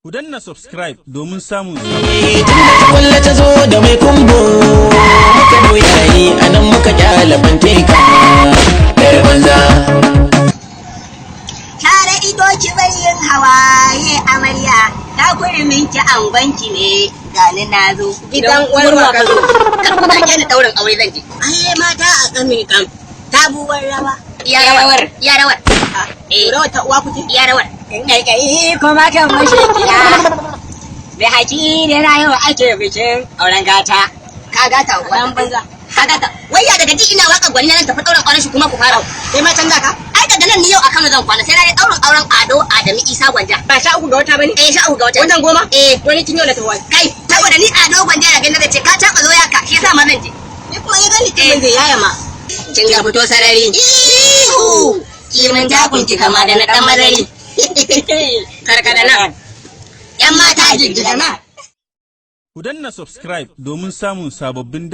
Ku danna subscribe domin samun Kwallo ta zo da mai kumbo muka doyayi a nan muka kyala banteka ɗaya banza. Tare ido ki bayin hawaye amarya ta kurmin ki angonki ne gani na zo gidan uwar ka zo kar ku take ni daurin aure zan je. Ai mata a kame kam tabuwar rawa iya rawar rawar ta uwa kuke iya rawar kai kuma kan mashikiya bai haƙi da rayuwa ake bikin auren gata ka gata wannan banza ka gata wayya daga ji ina waka gwani nan tafi dauran auren shi kuma ku fara kai ma canza ka ai daga nan ni yau akan zan kwana sai na yi dauran auren Ado Adami Isa Gwanja ba sha uku ga wata bane sha uku ga wata wannan goma wani kin yau da tawai kai saboda ni Ado Gwanja da ganin da ce ka taba zo yaka shi yasa ma zan je ni kuma ya gani kin zai yaya ma kin ga fito sarari ihu kimin takunki kama da na dan madari karkada nan yan mata jijjiga nan. Ku danna subscribe domin samun sababbin